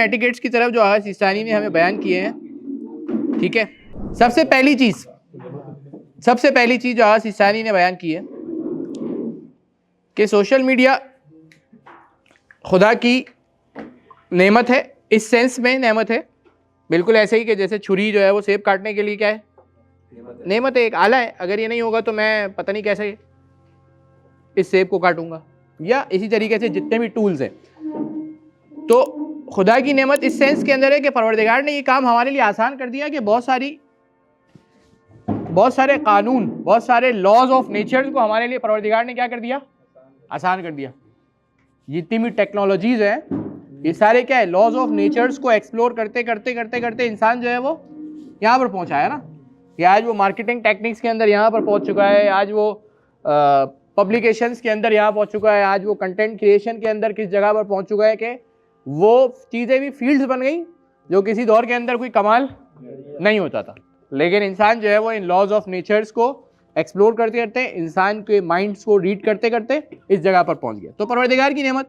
Etiquettes की तरफ जो आगा सिस्तानी ने हमें बयान किए हैं, ठीक है। सबसे पहली चीज़ जो आगा सिस्तानी ने बयान की है कि सोशल मीडिया खुदा की नेमत है। इस सेंस में नेमत है, बिल्कुल ऐसे ही कि जैसे छुरी जो है वो सेब काटने के लिए क्या है, नेमत है, एक आला है। अगर ये नहीं होगा तो मैं पता नहीं कैसे इस सेब को काटूंगा, या इसी तरीके से जितने भी टूल्स हैं। तो खुदा की नेमत इस सेंस के अंदर है कि परवरदिगार ने ये काम हमारे लिए आसान कर दिया कि बहुत सारे कानून, बहुत सारे लॉज ऑफ नेचर को हमारे लिए परवरदिगार ने क्या कर दिया, आसान कर दिया। जितनी भी टेक्नोलॉजीज है ये सारे क्या है, लॉज ऑफ नेचर्स को एक्सप्लोर करते करते इंसान जो है वो यहाँ पर पहुँचा है ना। कि आज वो मार्केटिंग टेक्निक्स के अंदर यहाँ पर पहुँच चुका है, आज वो पब्लिकेशंस के अंदर यहाँ पहुँच चुका है, आज वो कंटेंट क्रिएशन के अंदर किस जगह पर पहुँच चुका है कि वो चीज़ें भी फील्ड्स बन गई जो किसी दौर के अंदर कोई कमाल नहीं होता था। लेकिन इंसान जो है वो इन लॉज ऑफ नेचर्स को एक्सप्लोर करते करते, इंसान के माइंड्स को रीड करते करते इस जगह पर पहुँच गया। तो परवरदिगार की नेमत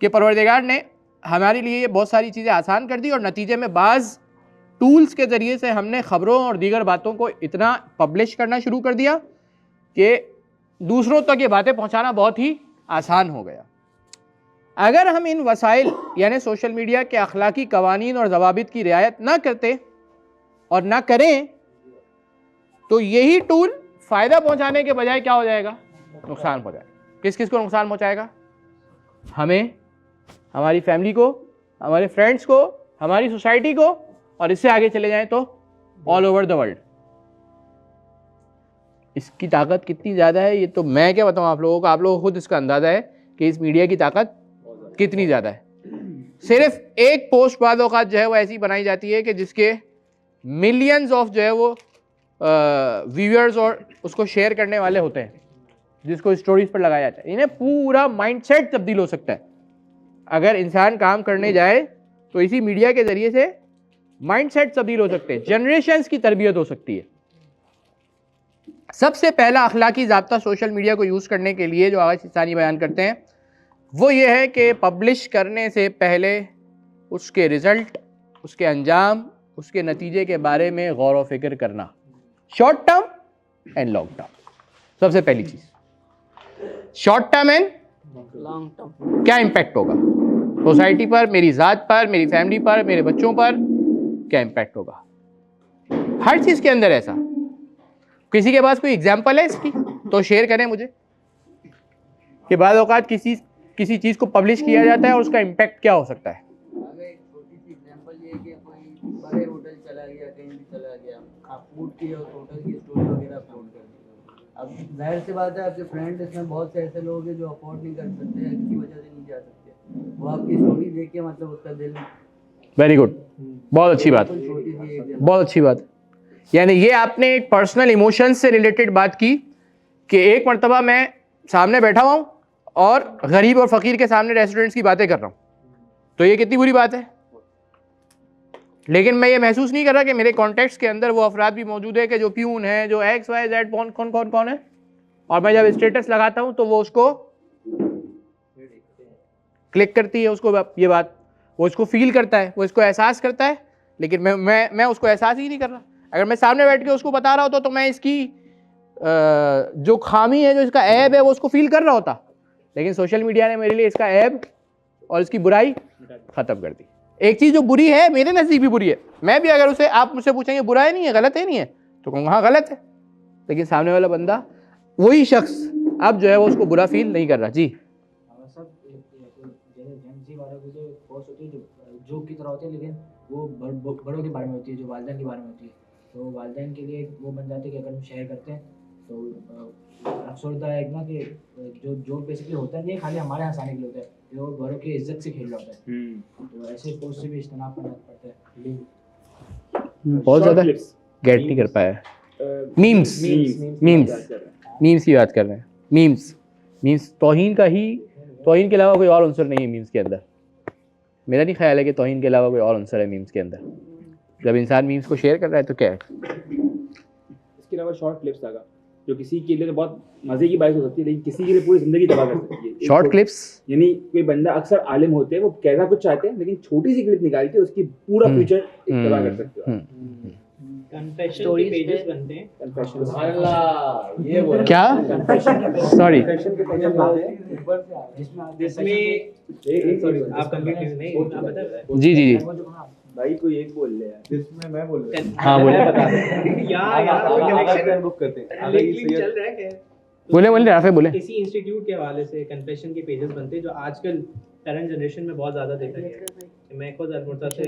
कि परवरदिगार ने हमारे लिए बहुत सारी चीज़ें आसान कर दी, और नतीजे में बाज़ टूल्स के ज़रिए से हमने ख़बरों और दीगर बातों को इतना पब्लिश करना शुरू कर दिया कि दूसरों तक ये बातें पहुंचाना बहुत ही आसान हो गया। अगर हम इन वसाइल यानी सोशल मीडिया के अखलाकी कवानीन और ज़वाबित की रियायत ना करते और ना करें तो यही टूल फ़ायदा पहुंचाने के बजाय क्या हो जाएगा, नुकसान पहुंचाएगा। किस किस को नुकसान पहुंचाएगा? हमें, हमारी फैमिली को, हमारे फ्रेंड्स को, हमारी सोसाइटी को, और इससे आगे चले जाएं तो ऑल ओवर द वर्ल्ड। इसकी ताकत कितनी ज़्यादा है ये तो मैं क्या बताऊं आप लोगों को, आप लोगों को खुद इसका अंदाज़ा है कि इस मीडिया की ताकत कितनी ज़्यादा है। सिर्फ एक पोस्ट बाद औक़ात जो है वो ऐसी बनाई जाती है कि जिसके मिलियंस ऑफ जो है वो व्यूअर्स और उसको शेयर करने वाले होते हैं, जिसको स्टोरीज पर लगाया जाता है। इन्हें पूरा माइंडसेट तब्दील हो सकता है अगर इंसान काम करने जाए तो इसी मीडिया के ज़रिए से माइंडसेट तब्दील हो सकते हैं, जनरेशंस की तरबियत हो सकती है। सबसे पहला अखलाकी ज़ाब्ता सोशल मीडिया को यूज़ करने के लिए जो आगा सिस्तानी बयान करते हैं वो ये है कि पब्लिश करने से पहले उसके रिज़ल्ट, उसके अंजाम, उसके नतीजे के बारे में गौर व फिक्र करना, short term and long term. सबसे पहली चीज़, short term and long term, क्या इम्पैक्ट होगा सोसाइटी पर, मेरी ज़ात पर, मेरी फैमिली पर, मेरे बच्चों पर, क्या इम्पैक्ट होगा। हर चीज़ के अंदर ऐसा। किसी के पास कोई एग्जाम्पल है इसकी तो शेयर करें मुझे कि बाद औक़ात किसी चीज़ को पब्लिश किया जाता है और उसका इम्पैक्ट क्या हो सकता है। एक छोटी सी एग्जांपल ये कि कोई बड़े होटल चला गया, कहीं भी चला गया, आप फूड की और होटल की स्टोरी वगैरह अपलोड कर दी। अब जाहिर सी बात है आपके फ्रेंड इसमें बहुत से ऐसे लोग हैं जो अफोर्ड नहीं कर सकते हैं, किसी वजह से नहीं जा सकते, वो आपकी स्टोरी देख के मतलब उसका दिल, वेरी गुड, बहुत अच्छी बात, बहुत अच्छी बात। यानी ये आपने एक पर्सनल इमोशन से रिलेटेड बात की कि एक मरतबा मैं सामने बैठा हुआ हूँ और गरीब और फ़कीर के सामने रेस्टोरेंट्स की बातें कर रहा हूँ, तो ये कितनी बुरी बात है। लेकिन मैं ये महसूस नहीं कर रहा कि मेरे कॉन्टेक्स्ट के अंदर वो अफराद भी मौजूद है कि जो प्यून है, जो XYZ कौन है, और मैं जब स्टेटस लगाता हूँ तो वो उसको क्लिक करती है, उसको ये बात, वो इसको फील करता है, वो इसको एहसास करता है। लेकिन मैं उसको एहसास ही नहीं कर रहा। अगर मैं सामने बैठ के उसको बता रहा होता तो मैं इसकी जो खामी है, जो इसका ऐब है, वो उसको फील कर रहा होता। लेकिन सोशल मीडिया ने मेरे लिए इसका ऐब और इसकी बुराई ख़त्म कर दी। एक चीज़ जो बुरी है मेरे नज़दीक भी बुरी है, मैं भी अगर उसे, आप मुझसे पूछेंगे बुरा है नहीं है, गलत है नहीं है, तो कहूँगा हाँ गलत है। लेकिन सामने वाला बंदा, वही शख्स अब जो है वो उसको बुरा फील नहीं कर रहा। जी जो की तरह होती है, लेकिन वो बड़ों के बारे में होती है, जो वालिदैन के बारे में होती है। तो वालिदैन के लिए वो बन जाते हैं कि अगर हम शेयर करते हैं तो अक्सर होता है ना कि जो बेसिकली होता है नहीं खाली हमारे हंसाने के लिए होता है, जो बड़ों की इज्जत से खेल रहा होता है। तो ऐसे पोस्ट से भी इज्तनाब करना पड़ता है। बहुत ज़्यादा गेट नहीं कर पाया। मीम्स की बात कर रहे हैं। मीम्स तौहीन के अलावा कोई और अंसर नहीं है मीम्स के अंदर। मेरा नहीं ख्याल है कि तौहीन के अलावा कोई और अंसर है मीम्स के अंदर। जब इंसान मीम्स को शेयर कर रहा है तो क्या है। इसके अलावा शॉर्ट क्लिप्स आगा, जो किसी के लिए तो बहुत मजे की बात हो सकती है, लेकिन किसी के लिए पूरी जिंदगी तबाह कर सकती है। शॉर्ट क्लिप्स, यानी कोई बंदा अक्सर आलिम होते हैं, वो कहना कुछ चाहते हैं, लेकिन छोटी सी क्लिप निकाल के उसकी पूरा फ्यूचर तबाह कर सकते हो। कन्फेशन के पेजेस बनते हैं। कन्फेशन ये बोल क्या? सॉरी, जिसमें आप कंप्लीट नहीं आप बता जी जी जी, भाई कोई एक बोल ले यार। जिसमें मैं बोल रहा हूँ हाँ बोले यार कोई कनेक्शन बुक करते हैं लिंक चल रहा है क्या? बोले बोले राफे बोले। किसी इंस्टीट्यूट के हवाले से कन्फेशन के पेजेस बनते हैं जो आजकल करंट जनरेशन में बहुत ज्यादा देखा गया है। मैं खुद अल्मुर्ता से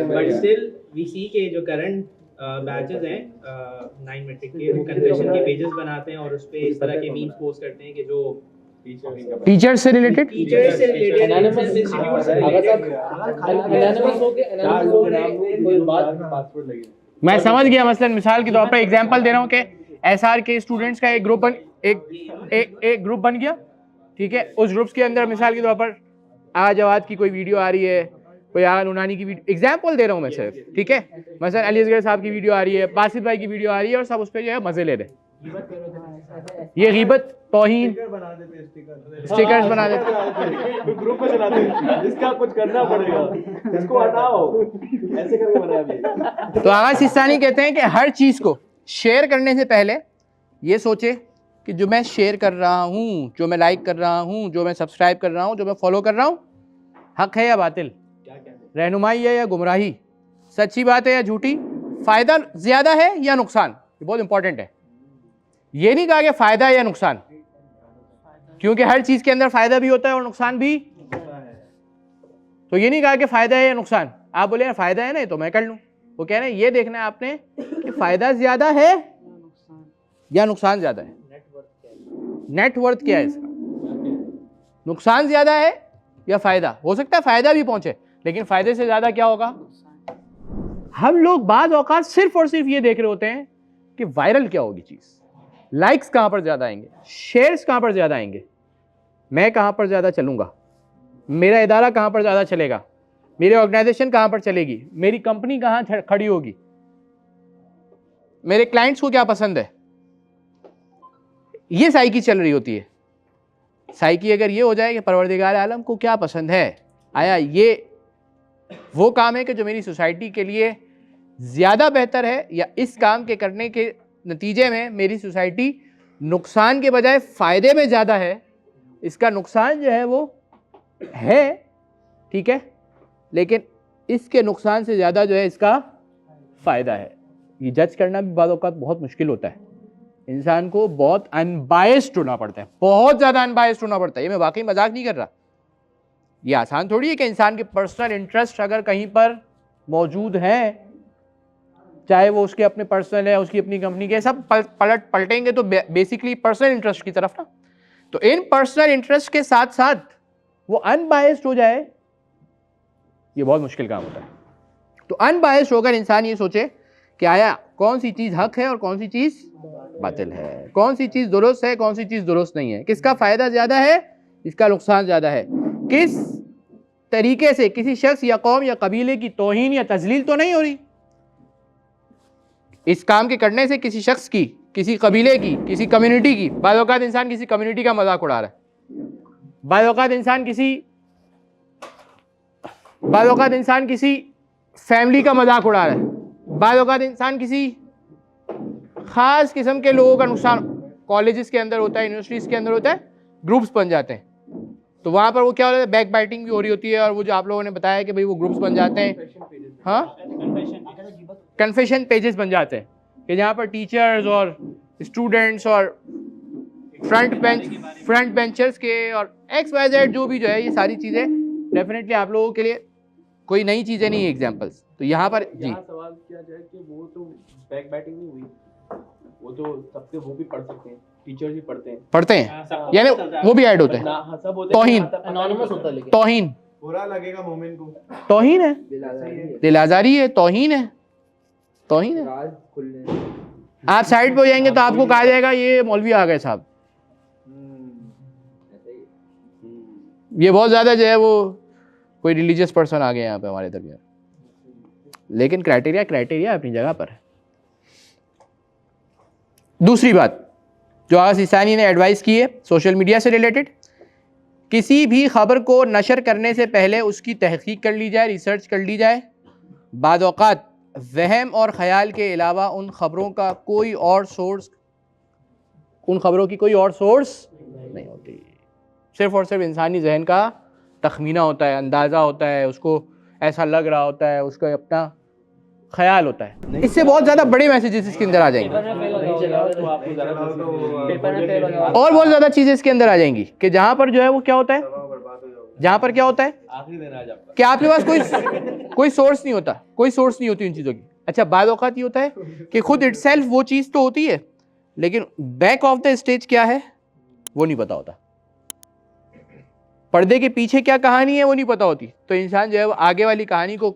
बट स्टिल वी सी के जो करंट बैचेस हैं 9 मैट्रिक के, वो कन्फेशन के पेजेस बनाते हैं और उस पे इस तरह के मीम्स पोस्ट करते हैं कि जो टीचर से रिलेटेड, टीचर्स से रिलेटेड, इंस्टीट्यूट से रिलेटेड। मैं समझ गया। मसलन मिसाल के तौर पर एग्जांपल दे रहा हूँ कि एसआर के स्टूडेंट्स का एक ग्रुप बन गया, ठीक है। उस ग्रुप्स के अंदर मिसाल के तौर पर आज जवाद की कोई वीडियो आ रही है, कोई आगा नुनानी की वीडियो, एग्जांपल दे रहा हूँ मैं सिर्फ, ठीक है। मसलन अली असगर साहब की वीडियो आ रही है, बासित भाई की वीडियो आ रही है और सब उस पर जो है मजे ले रहे हैं। ये गीबत, तौहीन, स्टिकर्स बना देते, ग्रुप में चलाते हैं, इसका कुछ करना पड़ेगा, इसको हटाओ, ऐसे करके बनाया। तो आगा सिस्तानी कहते हैं कि हर चीज़ को शेयर करने से पहले ये सोचे कि जो मैं शेयर कर रहा हूँ, जो मैं लाइक कर रहा हूँ, जो मैं सब्सक्राइब कर रहा हूँ, जो मैं फॉलो कर रहा हूँ, हक है या बातिल, रहनुमाई है या गुमराही, सच्ची बात है या झूठी, फ़ायदा ज़्यादा है या नुकसान। ये बहुत इंपॉर्टेंट है। ये नहीं कहा कि फ़ायदा है या नुकसान, क्योंकि हर चीज़ के अंदर फ़ायदा भी होता है और नुकसान भी। तो ये नहीं कहा कि फ़ायदा है या नुकसान। आप बोले यार फ़ायदा है ना तो मैं कर लूँ, वो कह रहे हैं ये देखना है आपने कि फ़ायदा ज़्यादा है या नुकसान ज़्यादा है। नेटवर्थ क्या है इसका, नुकसान ज़्यादा है या फ़ायदा। हो सकता है फ़ायदा भी पहुँचे, लेकिन फ़ायदे से ज़्यादा क्या होगा। हम लोग बाज़ औक़ात सिर्फ और सिर्फ ये देख रहे होते हैं कि वायरल क्या होगी चीज़, लाइक्स कहाँ पर ज़्यादा आएंगे, शेयर्स कहाँ पर ज़्यादा आएंगे, मैं कहाँ पर ज़्यादा चलूँगा, मेरा इदारा कहाँ पर ज़्यादा चलेगा, मेरी ऑर्गेनाइजेशन कहाँ पर चलेगी, मेरी कंपनी कहाँ खड़ी होगी, मेरे क्लाइंट्स को क्या पसंद है। ये साइकी चल रही होती है। साइकी अगर ये हो जाए कि परवरदिगार आलम को क्या पसंद है, आया ये वो काम है कि जो मेरी सोसाइटी के लिए ज़्यादा बेहतर है, या इस काम के करने के नतीजे में मेरी सोसाइटी नुकसान के बजाय फ़ायदे में ज़्यादा है, इसका नुकसान जो है वो है, ठीक है, लेकिन इसके नुकसान से ज़्यादा जो है इसका फ़ायदा है। ये जज करना भी बाज़ औक़ात बहुत मुश्किल होता है। इंसान को बहुत अनबायस्ड होना पड़ता है, बहुत ज़्यादा अनबायस्ड होना पड़ता है। ये मैं वाकई मजाक नहीं कर रहा। ये आसान थोड़ी है कि इंसान के पर्सनल इंटरेस्ट अगर कहीं पर मौजूद हैं, चाहे वो उसके अपने पर्सनल है, उसकी अपनी कंपनी के, सब पलटेंगे तो बेसिकली पर्सनल इंटरेस्ट की तरफ ना। तो इन पर्सनल इंटरेस्ट के साथ साथ वो अनबायस्ड हो जाए, ये बहुत मुश्किल काम होता है। तो अनबायस्ड होकर इंसान ये सोचे कि आया कौन सी चीज़ हक है और कौन सी चीज़ बातिल है, कौन सी चीज़ दुरुस्त है, कौन सी चीज़ दुरुस्त नहीं है, किसका फ़ायदा ज़्यादा है, इसका नुकसान ज़्यादा है, किस तरीके से किसी शख्स या कौम या कबीले की तौहीन या तजलील तो नहीं हो रही। इस काम के करने से किसी शख्स की, किसी कबीले की, किसी कम्युनिटी की, बाज़ औक़ात इंसान किसी कम्युनिटी का मजाक उड़ा रहा है, बाज़ औक़ात इंसान किसी फैमिली का मजाक उड़ा रहा है, बाज़ औक़ात इंसान किसी ख़ास किस्म के लोगों का नुकसान। कॉलेजेस के अंदर होता है, यूनिवर्सिटीज़ के अंदर होता है, ग्रुप्स बन जाते हैं, तो वहाँ पर वो क्या होता है, बैक बाइटिंग भी हो रही होती है। और वो जो आप लोगों ने बताया कि भाई वो ग्रुप्स बन जाते हैं, हाँ, कन्फेशन पेजेस बन जाते हैं कि जहाँ पर टीचर्स और स्टूडेंट्स और फ्रंट बेंचर्स के और XYZ जो भी जो है, ये सारी चीज़ें डेफिनेटली आप लोगों के लिए कोई नई चीज़ें नहीं है एग्जाम्पल्स। तो यहाँ पर जी सवाल किया जाए कि वो तो बैक बैटिंग नहीं हुई, वो तो सबके वो भी पढ़ सकते हैं, टीचर्स भी पढ़ते हैं, यानी वो भी ऐड होते हैं। ना सब होते तौहीन, एनोनिमस होता है, लेकिन तौहीन, बुरा लगेगा मोमिन को, तौहीन है, दिल आज़ारी है, तौहीन है, तौहीन है। राज खुलने आप साइड पे हो जाएंगे तो आपको कहा जाएगा ये मौलवी आ गए साहब। ये बहुत ज़्यादा जो है वो कोई रिलीजियस पर्सन आ गए यहाँ पे हमारे दरमियान, लेकिन क्राइटेरिया अपनी जगह पर है। दूसरी बात जो आगा सिस्तानी ने एडवाइस की है सोशल मीडिया से रिलेटेड, किसी भी खबर को नशर करने से पहले उसकी तहकीक कर ली जाए, रिसर्च कर ली जाए। बाद औक़ात वहम और ख़याल के अलावा उन खबरों का कोई और सोर्स, उन खबरों की कोई और सोर्स नहीं होती, सिर्फ़ और सिर्फ इंसानी जहन का तखमीना होता है, अंदाज़ा होता है, उसको ऐसा लग रहा होता है, उसका अपना ख्याल होता है। इससे बहुत ज़्यादा बड़े मैसेजेस इसके अंदर आ जाएंगे और बहुत ज़्यादा चीज़ें इसके अंदर आ जाएंगी कि जहाँ पर जो है वो क्या होता है, जहाँ पर क्या होता है कि आपके पास कोई सोर्स नहीं होता, कोई सोर्स नहीं होती उन चीज़ों की। अच्छा, बाद औक़ात ये होता है कि खुद इटसेल्फ वो चीज़ तो होती है लेकिन बैक ऑफ द स्टेज क्या है वो नहीं पता होता, पर्दे के पीछे क्या कहानी है वो नहीं पता होती। तो इंसान जो है वो आगे वाली कहानी को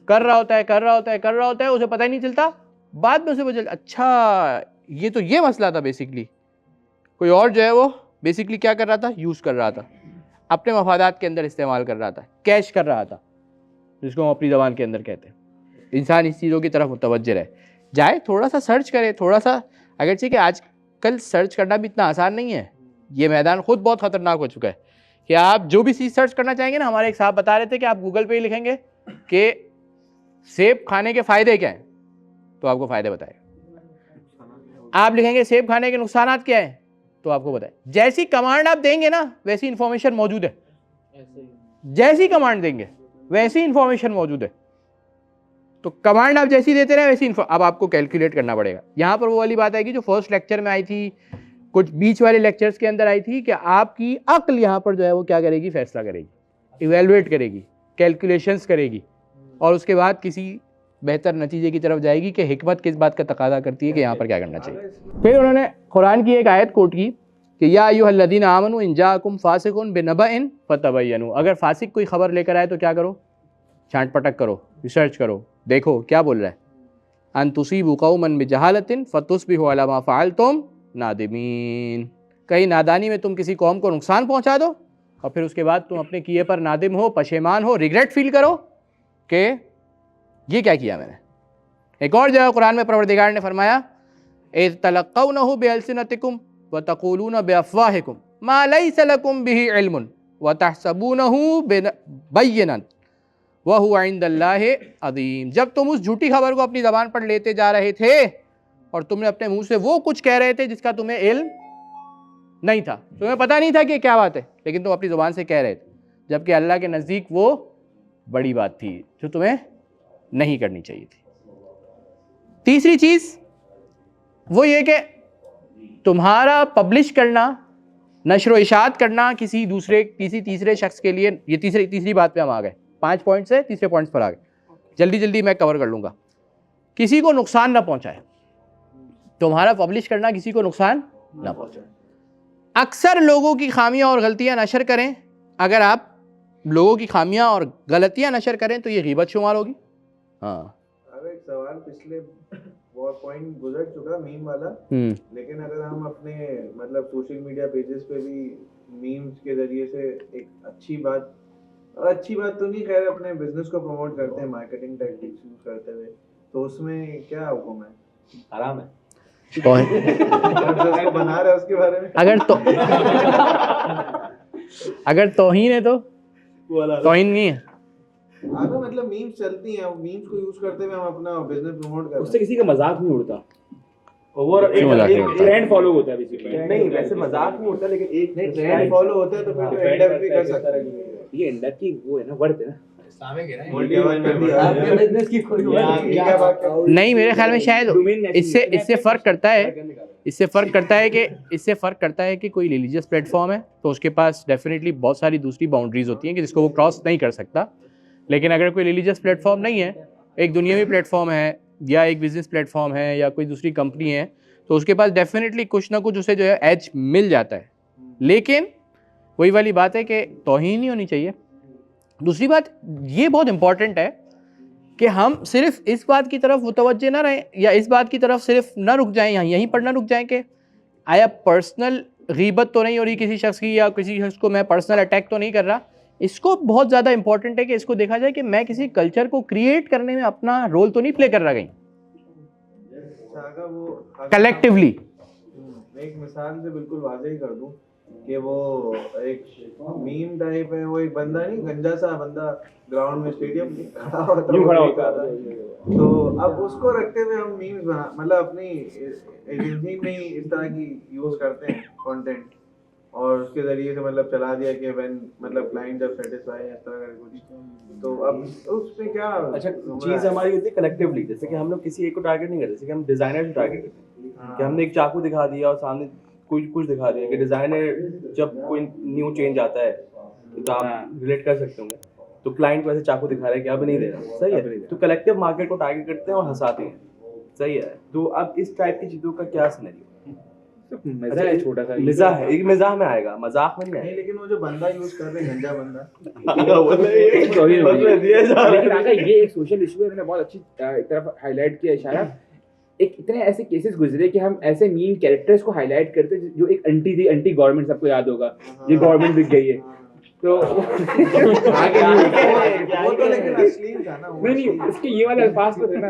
कर रहा होता है, उसे पता ही नहीं चलता, बाद में उसे पता चलता अच्छा ये तो ये मसला था। बेसिकली कोई और जो है वो बेसिकली क्या कर रहा था, यूज़ कर रहा था, अपने मफादात के अंदर इस्तेमाल कर रहा था, कैश कर रहा था, जिसको हम अपनी ज़बान के अंदर कहते हैं। इंसान इस चीज़ों की तरफ मुतवज्जह रहे, जाए थोड़ा सा सर्च करे, थोड़ा सा, अगरचे कि आजकल सर्च करना भी इतना आसान नहीं है, ये मैदान खुद बहुत ख़तरनाक हो चुका है कि आप जो भी चीज़ सर्च करना चाहेंगे ना, हमारे एक साहब बता रहे थे कि आप गूगल पे ही लिखेंगे कि सेब खाने के फ़ायदे क्या हैं तो आपको फ़ायदे बताएगा, आप लिखेंगे सेब खाने के नुकसानात क्या हैं तो आपको बताए। जैसी कमांड आप देंगे ना वैसी इंफॉर्मेशन मौजूद है, जैसी कमांड देंगे वैसी इंफॉर्मेशन मौजूद है। तो कमांड आप जैसी देते रहे वैसी अब आपको कैलकुलेट करना पड़ेगा। यहाँ पर वो वाली बात आएगी जो फर्स्ट लेक्चर में आई थी, कुछ बीच वाले लेक्चर्स के अंदर आई थी कि आपकी अक्ल यहाँ पर जो है वो क्या करेगी, फैसला करेगी, इवेलुएट करेगी, कैलकुलेशंस करेगी और उसके बाद किसी बेहतर नतीजे की तरफ जाएगी कि हिकमत किस बात का तकाजा करती है कि यहाँ पर क्या करना चाहिए। फिर उन्होंने कुरान की एक आयत कोट की कि या अय्युहल्लज़ीना आमनू इन जाअकुम फासिकुन बिनबइन फतबय्यनु, अगर फासिक कोई खबर लेकर आए तो क्या करो, छांट पटक करो, रिसर्च करो, देखो क्या बोल रहा है। अन तुसीबू कौमन बिजहालतिन फतुस्बिहू अला मा फअलतुम नादिमीन, कहीं नादानी में तुम किसी कौम को नुकसान पहुँचा दो और फिर उसके बाद तुम अपने किए पर नादिम हो, पशेमान हो, रिग्रेट फील करो कि ये क्या किया मैंने। एक और जगह कुरान में परवरदिगार ने फरमाया इज़ तलक़्क़ौनहु बिअल्सिनतिकुम व तक़ूलून बिअफ़वाहिकुम मा लैसा लकुम बिही इल्मुन व तहसबूनहु बय्यिनन व हुवा इंदल्लाहि अज़ीम, जब तुम उस झूठी खबर को अपनी ज़बान पर लेते जा रहे थे और तुमने अपने मुंह से वो कुछ कह रहे थे जिसका तुम्हें इल्म नहीं था, तुम्हें पता नहीं था कि क्या बात है, लेकिन तुम अपनी ज़ुबान से कह रहे थे, जबकि अल्लाह के नज़दीक वो बड़ी बात थी जो तुम्हें नहीं करनी चाहिए थी। तीसरी चीज़ वो ये कि तुम्हारा पब्लिश करना, नशर व इशात करना किसी तीसरे शख्स के लिए, ये तीसरी बात पे हम आ गए, 5 पॉइंट से तीसरे पॉइंट्स पर आ गए, जल्दी मैं कवर कर लूँगा। किसी को नुकसान ना पहुँचाए, तुम्हारा पब्लिश करना किसी को नुकसान ना पहुँचाए। अक्सर लोगों की खामियां और गलतियां नशर करें, अगर आप लोगों की खामियां और गलतियां नशर करें तो ये गीबत शुमार होगी। हाँ, अब एक सवाल पिछले वो पॉइंट गुजर चुका मीम वाला, लेकिन अगर हम अपने मतलब सोशल मीडिया पेजेस पे भी मीम्स के जरिए से एक अच्छी बात तो नहीं, खैर अपने बिजनेस को प्रमोट करते हैं मार्केटिंग टैक्टिक्स यूज करते हुए, तो उसमें क्या हुक्म है? आराम है तो जो बना रहे उसके बारे में अगर तौहीन है तो तौहीन नहीं है। आगे मतलब मीम्स चलती हैं, मीम्स को यूज करते हुए हम अपना बिजनेस प्रमोट करते हैं, उससे किसी का मजाक नहीं उड़ता, ओवर एक ट्रेंड फॉलो होता है बेसिकली। नहीं वैसे मजाक नहीं होता, लेकिन एक ट्रेंड फॉलो होता है तो फिर तो एंड भी कर सकता है। ये इंडा की वो है ना, वर्थ है ना। आपके बिजनेस की कोई नहीं, मेरे ख्याल में शायद इससे फ़र्क करता है कि कोई रिलीजियस प्लेटफॉर्म है तो उसके पास डेफिनेटली बहुत सारी दूसरी बाउंड्रीज होती हैं कि जिसको वो क्रॉस नहीं कर सकता। लेकिन अगर कोई रिलीजियस प्लेटफॉर्म नहीं है, एक दुनियावी प्लेटफॉर्म है या एक बिज़नेस प्लेटफॉर्म है या कोई दूसरी कंपनी है, तो उसके पास डेफिनेटली कुछ ना कुछ उसे जो है एज मिल जाता है। लेकिन वही वाली बात है कि तौहीन नहीं होनी चाहिए। दूसरी बात ये बहुत इंपॉर्टेंट है कि हम सिर्फ इस बात की तरफ मुतवज्जे ना रहें या इस बात की तरफ सिर्फ ना रुक जाएं, यहीं पर ना रुक जाएं कि आया पर्सनल गीबत तो नहीं हो रही किसी शख्स की या किसी शख्स को मैं पर्सनल अटैक तो नहीं कर रहा। इसको बहुत ज़्यादा इंपॉर्टेंट है कि इसको देखा जाए कि मैं किसी कल्चर को क्रिएट करने में अपना रोल तो नहीं प्ले कर रहा कहीं। सागा वो कलेक्टिवली। एक मिसाल से बिल्कुल वाज़ेह ही कर दूं कि वो एक मीम टाइप है, वो एक बंदा नहीं, गंजा सा बंदा ग्राउंड में स्टेडियम में खड़ा होता है, तो अब उसको रखते हुए हम मीम्स बना, मतलब अपनी एजेंसी में ही इस तरह की यूज करते हैं कंटेंट, और उसके जरिए से मतलब चला दिया कि व्हेन मतलब क्लाइंट जब सेटिस्फाई है इस तरह का कुछ, तो अब उसमें क्या अच्छा चीज हमारी होती है कलेक्टिवली, जैसे कि हम लोग किसी एक को टारगेट नहीं करते, जैसे कि हम डिजाइनर को टारगेट करते हैं कि हमने एक चाकू दिखा दिया और सामने कुछ दिखा दिया कि डिजाइनर जब कोई न्यू चेंज आता है तो आप रिलेट कर सकते होंगे, तो क्लाइंट को ऐसे चाकू दिखा रहा है कि अब नहीं दे रहा, सही है, तो कलेक्टिव मार्केट को टारगेट करते हैं और हंसाते हैं, सही है। तो अब इस टाइप की चीजों का क्या सिनेरियो? मजा है, छोटा सा मिजाह है, एक मिजाह में आएगा, मजाक में नहीं नहीं, आएगा। लेकिन वो जो बंदा यूज कर रहे हैं गंजा बंदा वो तो ये Sorry, उसमें दिया जा रहा है। लेकिन आगे ये एक सोशल इशू है, मैंने बहुत अच्छी एक तरफ हाईलाइट किया इशारा। एक इतने ऐसे केसेस गुजरे कि हम ऐसे मीम कैरेक्टर्स को हाईलाइट करते हैं जो एक अंटी थी, अंटी गवर्नमेंट, सबको याद होगा, ये गवर्नमेंट दिख गई है, तो वो तो लेकिन अश्लील था ना, वो नहीं इसके ये वाले अल्फाज तो थे ना।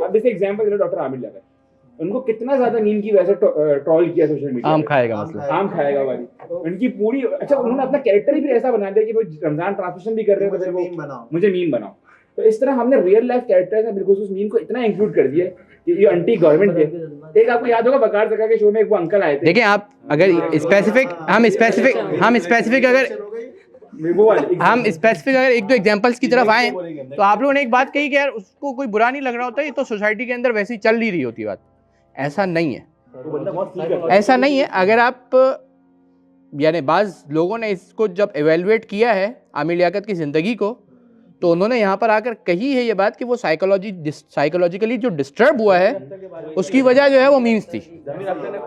अब जैसे एग्जांपल ले डॉक्टर आमिर जावेद, उनको कितना ज्यादा नीम की वजह से ट्रोल किया सोशल मीडिया, आम खाएगा मतलब। आम खाएगा वाली उनकी पूरी, अच्छा उन्होंने अपना कैरेक्टर ही फिर ऐसा बना दिया कि वो रमजान ट्रांसमिशन भी कर रहे मुझे थे, मीम बनाओ, मुझे मीम बनाओ। तो इस तरह हमने रियल लाइफ कैरेक्टर्स में बिल्कुल उस मीम को इतना इंक्लूड कर दिया कि ये एंटी गवर्नमेंट थे। एक आपको याद होगा बकार सका के शो में एक वो अंकल आए थे, देखिए आप अगर हम स्पेसिफिक अगर एक दो एग्जांपल्स की तरफ आए, तो आप लोगों ने एक बात कही कि यार उसको कोई बुरा नहीं लग रहा होता, ये तो सोसाइटी के अंदर वैसे ही चल ही रही होती बात। ऐसा नहीं है, ऐसा नहीं है। अगर आप यानी बाज़ लोगों ने इसको जब एवेलुएट किया है आमिर लियाकत की ज़िंदगी को, तो उन्होंने यहाँ पर आकर कही है ये बात कि वो साइकोलॉजिकली जो डिस्टर्ब हुआ है उसकी वजह जो है वो मीम्स थी।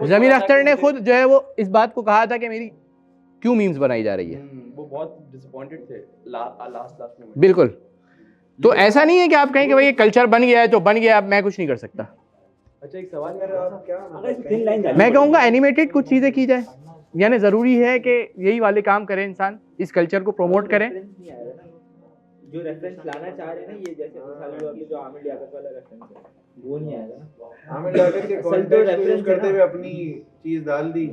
ज़मीर अख्तर ने खुद जो है वो इस बात को कहा था कि मेरी क्यों मीम्स बनाई जा रही है, वो बहुत डिसअपॉइंटेड थे लास्ट में। बिल्कुल। तो ऐसा नहीं है कि आप कहें कि भाई ये कल्चर बन गया है तो बन गया, अब मैं कुछ नहीं कर सकता। अच्छा एक सवाल कर रहा था, क्या मैं कहूँगा एनिमेटेड कुछ चीज़ें की जाए, यानी ज़रूरी है कि यही वाले काम करें, इंसान इस कल्चर को प्रमोट करें। जो रेफरेंस लाना चाह रहे हैं ना, ये जैसे मिसाल जो अभी जो आमिर लियाकत वाला रेफरेंस है वो नहीं आएगा ना। आमिर लियाकत के कॉन्टेक्स्ट यूज करते हुए अपनी चीज डाल दी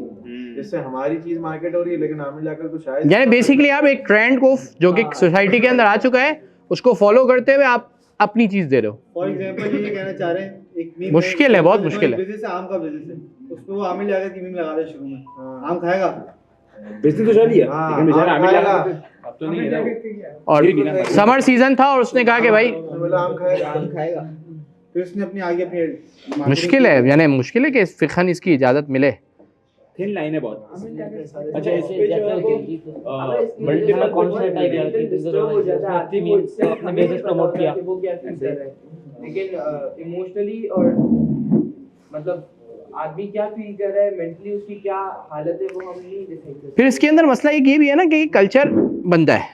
जिससे हमारी चीज मार्केट हो रही है, लेकिन आमिर लियाकत को शायद यानी बेसिकली आप एक ट्रेंड को जो कि सोसाइटी के अंदर आ चुका है उसको फॉलो करते हुए आप अपनी चीज़ दे रहे हो। फॉर एग्जांपल ये कहना चाह रहे हैं एक मीम मुश्किल है, बहुत मुश्किल है। बिजनेस है, आम का बिजनेस है, उसमें वो आमिर लियाकत की मीम लगा रहे शुरू में, आम खाएगा, बिजनेस तो चल ही है, लेकिन बेचारा आमिर लियाकत अब तो नहीं है ना वो। और समर सीजन था और उसने कहा कि भाई बोला आम खाएगा, फिर उसने अपनी आगे अपनी मुश्किल है, यानी मुश्किल है कि फ़िक़्हन इसकी इजाज़त मिले। थिन लाइन है बहुत। अच्छा इस पे जो मल्टीपल कॉन्सेप्ट आइडिया अपने बिजनेस प्रमोट किया, लेकिन इमोशनली और मतलब आदमी क्या फील कर रहा है, मेंटली उसकी क्या हालत है, वो हम नहीं डिसाइड कर सकते। फिर इसके अंदर मसला एक ये भी है ना कि कल्चर बनता है,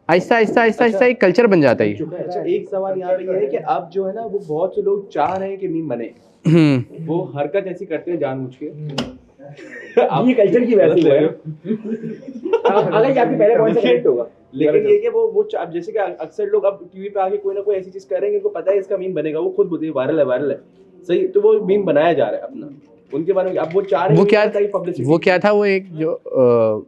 आहिस्ता आहिस्ता एक कल्चर बन जाता है ये। अच्छा एक सवाल यहाँ पे ये है कि अब जो है ना वो बहुत से लोग चाह रहे हैं कि मीम बने, वो हरकत ऐसी करते हैं जानबूझ के, ये कल्चर की वजह से है। अगर ये आपके पहले पॉइंट से कनेक्ट होगा, लेकिन ये कि वो अब जैसे कि अक्सर लोग अब टीवी पे आके कोई ना कोई ऐसी चीज करेंगे, उनको पता है इसका मीम बनेगा, वो खुद बोलते हैं वायरल है, सही, तो वो मीम बनाया जा रहा है अपना, उनके बारे में अब वो चाह रहे हैं वो क्या था वो एक जो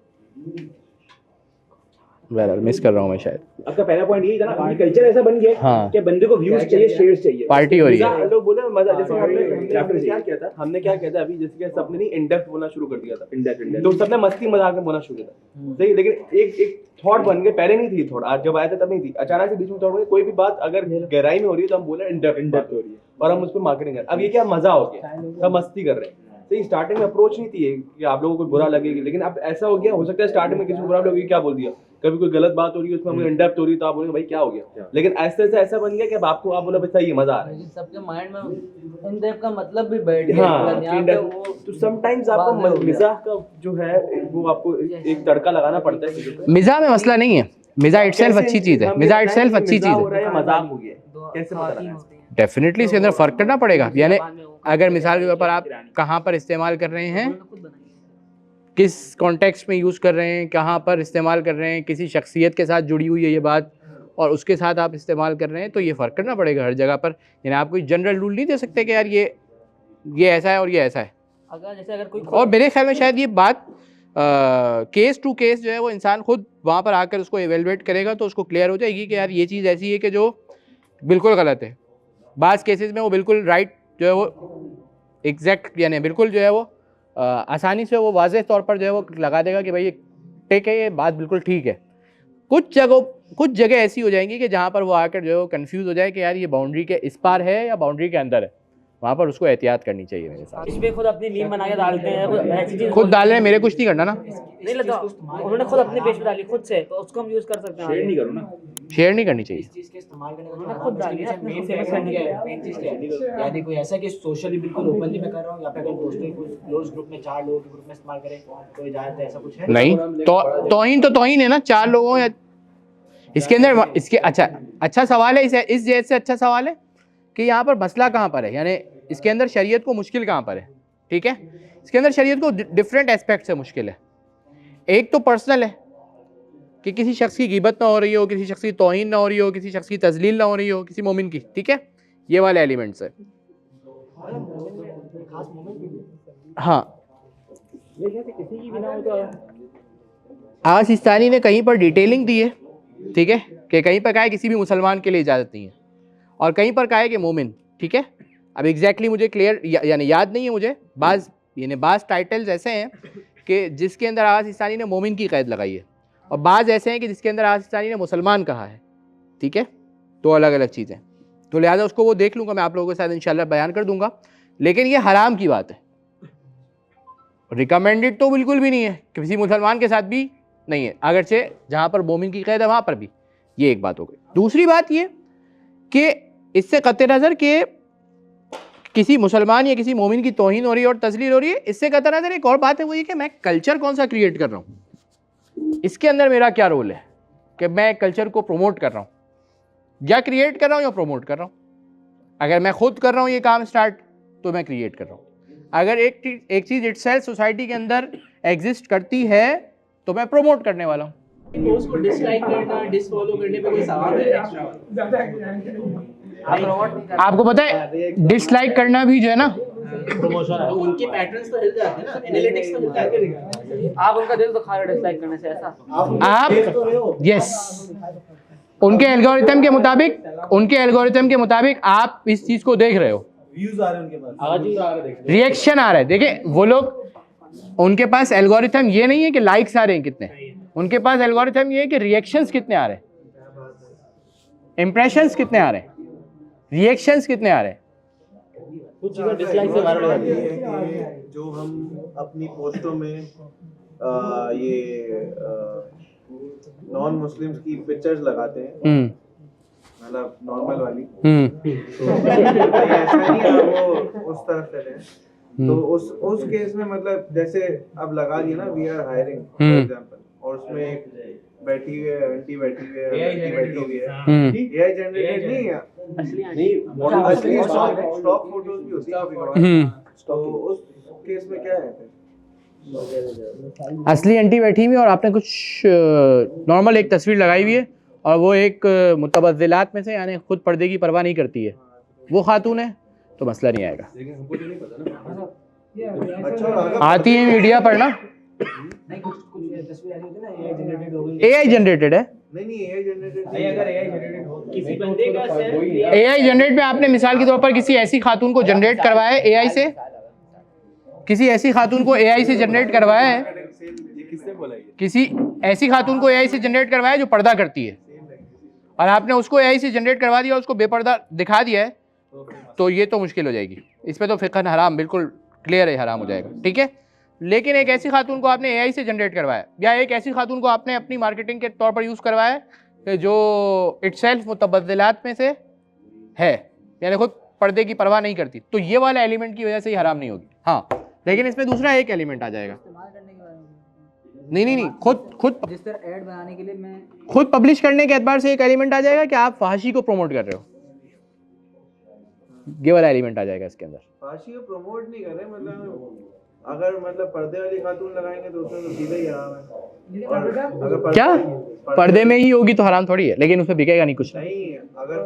मिस कर रहा हूँ मैं शायद। आपका पहला पॉइंट यही था ना, ये कल्चर ऐसा बन गया हाँ। कि बंदे को व्यूज चाहिए, शेयर्स चाहिए, पार्टी हो रही है। लोग बोले मजा, जैसे हमने क्या किया था अभी, जैसे कि सबने नहीं इंडेप्थ बोलना शुरू कर दिया था, इंडेप्थ तो सबने मस्ती मजाक में बोलना शुरू किया था, सही, लेकिन एक थॉट बन गए, पहले नहीं थी थॉट, आज जब आया था तब नहीं थी, अचानक से बीच में थॉट हो गया, कोई भी बात अगर गहराई में हो रही है तो हम बोले इंडेप्थ हो रही है और हम उस पर मार्केटिंग कर, अब ये क्या मजा हो गया, सब मस्ती कर रहे हैं। सही, स्टार्टिंग में अप्रोच नहीं थी कि आप लोगों को बुरा लगेगी, लेकिन अब ऐसा हो गया, हो सकता है स्टार्टिंग में किसी को बुरा लगेगी, क्या बोल दिया, कभी कोई गलत बात हो रही है उसमें मुझे इंडेप्थ हो रही है तो आप बोलेंगे भाई क्या हो गया, लेकिन ऐसे ऐसा बन गया कि अब आपको आप बोला भाई ये मजा आ रहा है, लेकिन सबके माइंड में इन टाइप का मतलब भी बैठ गया, हाँ, यहाँ पे वो तो समटाइम्स आपको मिजाह का जो है वो आपको एक तड़का लगाना पड़ता है चीजों पे। मिजाह में मसला नहीं है, मिजाह इटसेल्फ अच्छी चीज़ है, मिजाह इटसेल्फ अच्छी चीज़ है, मजाक हो गया, कैसे पता लगा? डेफिनेटली इसके अंदर फ़र्क करना पड़ेगा। यानी अगर मिसाल के तौर पर आप कहाँ पर इस्तेमाल कर रहे हैं, किस कॉन्टेक्स्ट में यूज़ कर रहे हैं, कहाँ पर इस्तेमाल कर रहे हैं, किसी शख्सियत के साथ जुड़ी हुई है ये बात और उसके साथ आप इस्तेमाल कर रहे हैं, तो ये फ़र्क करना पड़ेगा हर जगह पर। यानी आप कोई जनरल रूल नहीं दे सकते कि यार ये ये ऐसा है और ये ऐसा है। अगर जैसे अगर कोई और मेरे ख्याल में शायद ये बात केस टू केस जो है वो इंसान खुद वहाँ पर आकर उसको एवेलुएट करेगा तो उसको क्लियर हो जाएगी कि यार ये चीज़ ऐसी है कि जो बिल्कुल गलत है। बाज़ केसेस में वो बिल्कुल राइट जो है वो एग्जैक्ट यानी बिल्कुल जो है वो आसानी से वो वाज़ेह तौर पर जो है वो लगा देगा कि भाई ये ठीक है, ये बात बिल्कुल ठीक है। कुछ जगह ऐसी हो जाएंगी कि जहाँ पर वो आकर जो है वो कन्फ्यूज़ हो जाए कि यार ये बाउंड्री के इस पार है या बाउंड्री के अंदर है, वहाँ पर उसको एहतियात करनी चाहिए मेरे साथ। इसमें खुद अपनी मीम बना के डालते हैं, कोई ऐसी चीज खुद डाल रहे हैं, मेरे कुछ नहीं करना ना, नहीं लगता, उन्होंने खुद अपने पेज पे डाली खुद से, तो उसको हम यूज कर सकते हैं। शेयर नहीं करो ना, शेयर नहीं करनी चाहिए। इस चीज़ के इस्तेमाल करने उन्होंने का खुद डाली है, मेन फेमस करने के लिए। मेन चीज़ क्या है, यानी कोई ऐसा कि सोशली बिल्कुल ओपनली मैं कर रहा हूँ या फिर अगर दोस्तों कोई क्लोज ग्रुप में 4 लोगों के ग्रुप में इस्तेमाल करें तो इजाजत है, ऐसा कुछ है? नहीं तो तौहीन है ना 4 लोगों या इसके अंदर इसके अच्छा सवाल है। इस जैसे से अच्छा सवाल है कि यहाँ पर मसला कहाँ पर है, यानी इसके अंदर शरीयत को मुश्किल कहाँ पर है। ठीक है, इसके अंदर शरीयत को डिफरेंट एस्पेक्ट से मुश्किल है। एक तो पर्सनल है कि किसी शख्स की गिबत ना हो रही हो, किसी शख्स की तौहीन ना हो रही हो, किसी शख्स की तजलील ना हो रही हो, किसी मोमिन की। ठीक है, ये वाले एलिमेंट्स है। हाँ, आज सिस्तानी ने कहीं पर डिटेलिंग दी है, ठीक है, कि कहीं पर कहा है किसी भी मुसलमान के लिए इजाज़त नहीं है और कहीं पर कहा है कि मोमिन। ठीक है, अब एग्जैक्टली मुझे क्लियर यानी याद नहीं है मुझे। बाज़ टाइटल्स ऐसे हैं कि जिसके अंदर आवाज़ सिस्तानी ने मोमिन की क़ैद लगाई है और बाज़ ऐसे हैं कि जिसके अंदर आवाज़ सिस्तानी ने मुसलमान कहा है। ठीक है, दो अलग अलग चीज़ें, तो लिहाजा उसको वो देख लूँगा, मैं आप लोगों के साथ इंशाल्लाह बयान कर दूँगा। लेकिन ये हराम की बात है, रिकमेंडेड तो बिल्कुल भी नहीं है, किसी मुसलमान के साथ भी नहीं है, अगरचे जहाँ पर मोमिन की क़ैद है वहाँ पर भी। ये एक बात हो गई। दूसरी बात ये कि इससे क़त्ए नज़र के किसी मुसलमान या किसी मोमिन की तौहीन हो रही है और तजलील हो रही है, इससे क़त्ए नज़र एक और बात है, वो ये कि मैं कल्चर कौन सा क्रिएट कर रहा हूँ, इसके अंदर मेरा क्या रोल है कि मैं कल्चर को प्रमोट कर रहा हूँ या क्रिएट कर रहा हूँ या प्रमोट कर रहा हूँ। अगर मैं खुद कर रहा हूँ ये काम स्टार्ट तो मैं क्रिएट कर रहा हूँ। अगर एक चीज़ इटसेल्फ सोसाइटी के अंदर एग्जिस्ट करती है तो मैं प्रमोट करने वाला हूँ। पोस्ट को डिसलाइक करना, डिसफॉलो करने पे कोई सवाल है एक्स्ट्रा? आपको पता है डिसलाइक करना भी जो है ना प्रमोशन है, उनके पैटर्न्स तो हिल जाते हैं ना, एनालिटिक्स तो हिलता है। आप उनका दिल तो खा रहे हो डिसलाइक करने से, ऐसा आप यस उनके एल्गोरिथम के मुताबिक आप इस चीज़ को देख रहे हो, व्यूज आ रहे हैं उनके पास, रिएक्शन आ रहा है। देखिए वो लोग, उनके पास एल्गोरिथम ये नहीं है कि लाइक्स आ रहे हैं कितने, उनके पास एल्गोरिथम ये है कि रिएक्शंस कितने आ रहे हैं, इंप्रेशंस कितने आ रहे हैं, रिएक्शंस कितने आ रहे हैं। कुछ चीजें डिसलाइक से वायरल हो जाती है। कि जो हम अपनी पोस्टों में ये नॉन मुस्लिम्स की पिक्चर्स लगाते हैं, मतलब नॉर्मल वाली, ऐसा नहीं है वो उस तरफ से है। तो उस केस में मतलब जैसे अब लगा दिया ना we are hiring for example, और उसमें एक बैठी हुई है, आंटी बैठी हुई है, लड़की बैठी हुई है, एआई जनरेटेड नहीं है, असली स्टॉक फोटोज भी होती है। तो उस केस में क्या है फिर? असली आंटी बैठी हुई और आपने कुछ नॉर्मल एक तस्वीर लगाई हुई है और वो एक मुतबद्दिलात में से, यानी खुद पर्दे की परवाह नहीं करती है, वो खातून है, तो मसला नहीं आएगा। आती है मीडिया पर ना, नहीं कुछ तस्वीर ऐसी होती है ना, एआई जनरेटेड हो गई, एआई जनरेटेड है। नहीं एआई जनरेटेड नहीं, अगर एआई जनरेटेड हो किसी बंदे का सेल्फ एआई जनरेट में आपने मिसाल के तौर पर किसी ऐसी खातून को जनरेट करवाया है एआई से, किसी ऐसी खातून को एआई से जनरेट करवाया है, किसने बोला ये? किसी ऐसी खातून को एआई से जनरेट करवाया है जो पर्दा करती है, और आपने उसको एआई से जनरेट करवा दिया, उसको बेपर्दा दिखा दिया है, तो ये तो मुश्किल हो जाएगी। इस पर तो फ़िक़्हन हराम बिल्कुल क्लियर है, हराम हो जाएगा। ठीक है, लेकिन एक ऐसी खातून को आपने एआई से जनरेट करवाया, या एक ऐसी खातून को आपने अपनी मार्केटिंग के तौर पर यूज़ करवाया कि जो इटसेल्फ मुतबद्दिलात में से है, यानी खुद पर्दे की परवाह नहीं करती, तो ये वाला एलिमेंट की वजह से ही हराम नहीं होगी। हाँ, लेकिन इसमें दूसरा एक एलिमेंट आ जाएगा। नहीं, खुद जिस तरह ऐड बनाने के लिए मैं खुद पब्लिश करने के एतबार से एक एलिमेंट आ जाएगा कि आप फहाशी को प्रमोट कर रहे हो, ये वाला एलिमेंट आ जाएगा इसके अंदर। फाशी को प्रमोट नहीं कर रहे, मतलब अगर मतलब पर्दे वाली खातून लगाएंगे तो उसमें तो सीधा ही हराम है। और अगर क्या पर्दे में ही होगी तो हराम थोड़ी है, लेकिन उसमें बिकेगा नहीं कुछ। नहीं, अगर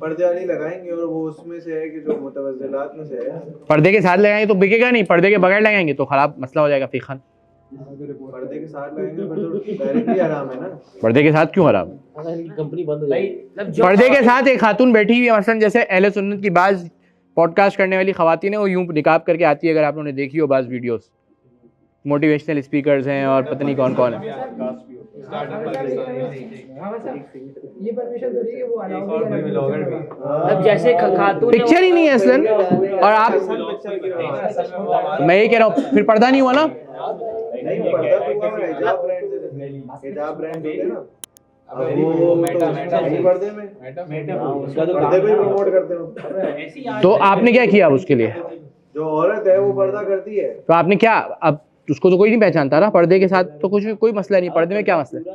पर्दे वाली लगाएंगे और वो उसमें से है कि जो मुतवज़्ज़िलात में से है, पर्दे के साथ लगाएंगे तो बिकेगा नहीं, पर्दे के बगैर लगाएंगे तो खराब मसला हो जाएगा फिकहन। पर्दे के साथ लगाएंगे फिर तो डायरेक्टली हराम है ना। पर्दे के साथ क्यों हराम? कंपनी बंद हो जाएगी। पर्दे के साथ एक खातून बैठी हुई है, मसलन जैसे अहले सुन्नत की बाज पॉडकास्ट करने वाली खवातीन है, वो यूं निकाब करके आती है, अगर आप लोगों ने देखी हो बाज वीडियोस, मोटिवेशनल स्पीकर्स हैं और पता नहीं कौन कौन है। ये परमिशन तो नहीं है, वो अलाउ अब जैसे खातून पिक्चर ही नहीं है असलन, और आप मैं ये कह रहा हूँ फिर पर्दा नहीं हुआ ना। नहीं, पर्दा तो हुआ है, हिजाब ब्रांड से, हिजाब ब्रांड होते हैं ना, अब वो पर्दे में पर्दे को ही प्रमोट करते हो। तो आपने क्या किया अब उसके लिए? जो औरत है वो पर्दा करती है। तो आपने क्या, अब उसको तो कोई नहीं पहचानता ना, पर्दे के साथ तो कुछ कोई मसला नहीं, पर्दे में क्या मसला है?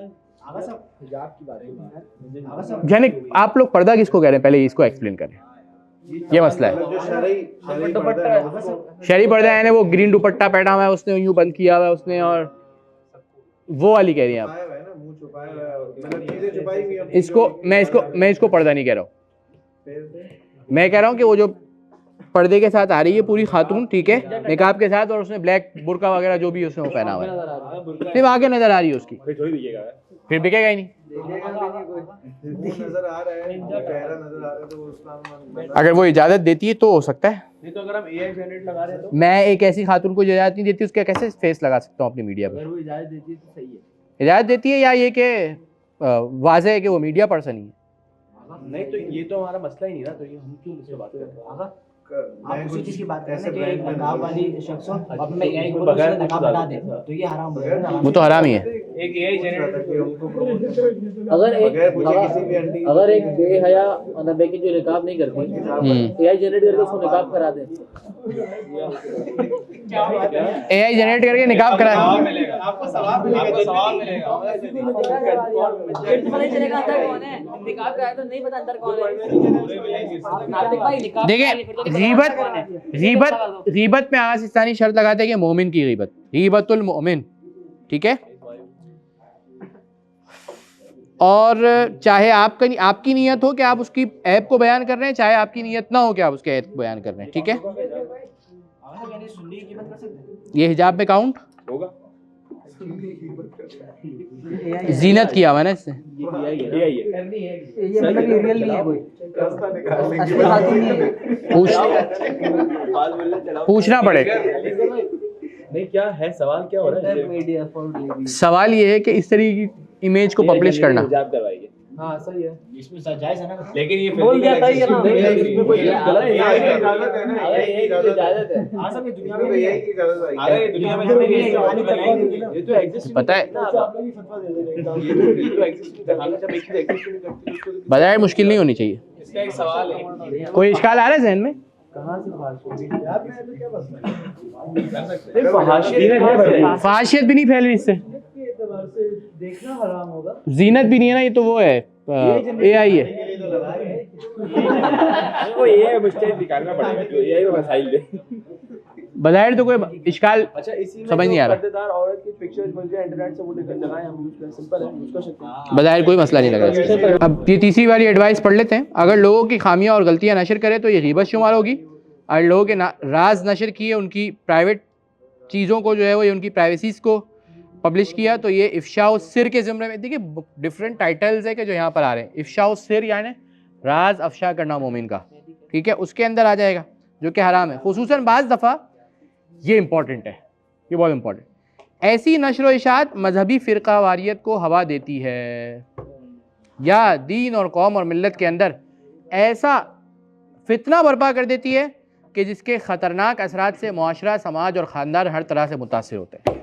यानी आप लोग पर्दा किसको कह रहे हैं, पहले इसको एक्सप्लेन करें, ये मसला है। जो शरई पर्दा है उसको, शहरी पर्दा यानी वो ग्रीन दुपट्टा पहना हुआ है उसने, यूं बंद किया हुआ है उसने, और वो वाली कह रही हैं आप? छुपाया हुआ है ना, मुंह छुपाया हुआ है, मतलब चीजें छुपाई हुई हैं। इसको मैं इसको पर्दा नहीं कह रहा हूँ, मैं कह रहा हूँ कि वो जो पर्दे के साथ आ रही है पूरी खातून, ठीक है, निकाब के साथ, और उसने ब्लैक बुर्का वगैरह जो भी उसने वो पहना हुआ है, सिर्फ आगे नजर आ रही है उसकी, फिर बिकेगा ही नहीं। नजर आ रहा है, चेहरा नजर आ रहा है, तो उसका अगर वो इजाजत देती है तो हो सकता है। नहीं तो अगर हम AI जनरेट लगा रहे हैं तो मैं एक ऐसी खातून को इजाजत नहीं देती, उसका कैसे फेस लगा सकता हूँ अपनी मीडिया पर? अगर वो इजाजत देती है तो सही है। इजाजत देती है या ये कि वाज़ेह है कि वो मीडिया पर्सन ही है? नहीं तो ये तो हमारा मसला ही नहीं ना, तो ये हम क्यों इससे बात कर रहे हैं? आप उसी चीज की बात कर ऐसे रहे हैं कि ब्रांड नकाब वाली शख्स हो, अब मैं AI को बगैर उसने नकाब कुछ हटा दे तो ये हराम हो जाएगा ना। वो तो हराम ही है। एक AI जनरेट अगर एक बेहया नबी की जो निकाब नहीं करती, AI जनरेट करके उसको निकाब करा दे, AI जनरेट करके निकाब करा, आपको सवाब मिलेगा। फिर तो पता नहीं चलेगा अंदर कौन है। निकाब कराया तो नहीं पता अंदर कौन है। नातिक भाई निकाब देखिए गीबत में आसिस्तानी शर्त लगाते हैं कि मोमिन की गीबत, गीबतुल मोमिन, ठीक है, और चाहे आपकी नियत हो कि आप उसकी ऐब को बयान कर रहे हैं, चाहे आपकी नियत ना हो कि आप उसके ऐब को बयान कर रहे हैं, ठीक है, ये हिजाब में काउंट होगा। जीनत किया हुआ है ना इससे, AI है। ये मतलब ये रियल नहीं है कोई, रास्ता निकालने असली खातून नहीं है। पूछना पड़ेगा। नहीं क्या है सवाल, क्या हो रहा है? Media for ladies. सवाल ये है कि इस तरह की इमेज को पब्लिश करना, हिजाब करवाइए, हाँ सही है, इसमें जायज है ना। लेकिन ये बोल दिया सही है ना। इसमें कोई गलत नहीं AI की है। इजाजत है ना, AI की इजाजत है। आ सकती दुनिया इसमें तो AI की इजाजत आई है। अरे दुनिया में हमें ये तो एग्जिस्ट पता है ये तो एग्जिस्ट जब एक चीज एग्जिस्ट नहीं करती उसको तो बजाय मुश्किल नहीं होनी चाहिए। इसका एक सवाल है। कोई इश्काल आ रहा है जहन में? फहाशियत भी नहीं फैल रही इससे, देखना हराम होगा। जीनत भी नहीं है ना, ये तो वो है AI है। वो ये मुझे निकालना पड़ेगा जो AI को मसाइल दे। बजाय तो कोई इश्काल अच्छा इसी में समझ नहीं आ रहा। पर्देदार औरत की पिक्चर्स मिल जाए इंटरनेट से, वो लेकर लगाएं, हम यूज कर, सिंपल है, यूज कर सकते हैं। बजाय कोई मसला नहीं लगा इससे। अब ये तीसरी वाली एडवाइस पढ़ लेते हैं। अगर लोगों की खामियां और गलतियां नशर करे तो ये गीबत शुमार होगी, और लोगों के राज नशर किए, उनकी प्राइवेट चीज़ों को जो है वो उनकी प्राइवेसीज को पब्लिश किया तो ये इफ्शा सिर के ज़िम्मे में। देखिए डिफरेंट टाइटल्स है कि जो यहाँ पर आ रहे हैं। इफ्शा सिर यानी राज अफशा करना मोमिन का, ठीक है, उसके अंदर आ जाएगा जो कि हराम है। खुसूसन बाज़ दफ़ा ये इंपॉर्टेंट है, ये बहुत इंपॉर्टेंट, ऐसी नशर व इशात मजहबी फ़िरका वारियत को हवा देती है या दीन और कौम और मिल्लत के अंदर ऐसा फितना बर्पा कर देती है कि जिसके ख़तरनाक असरात से मुआशरा, समाज और ख़ानदान हर तरह से मुतासिर होते हैं।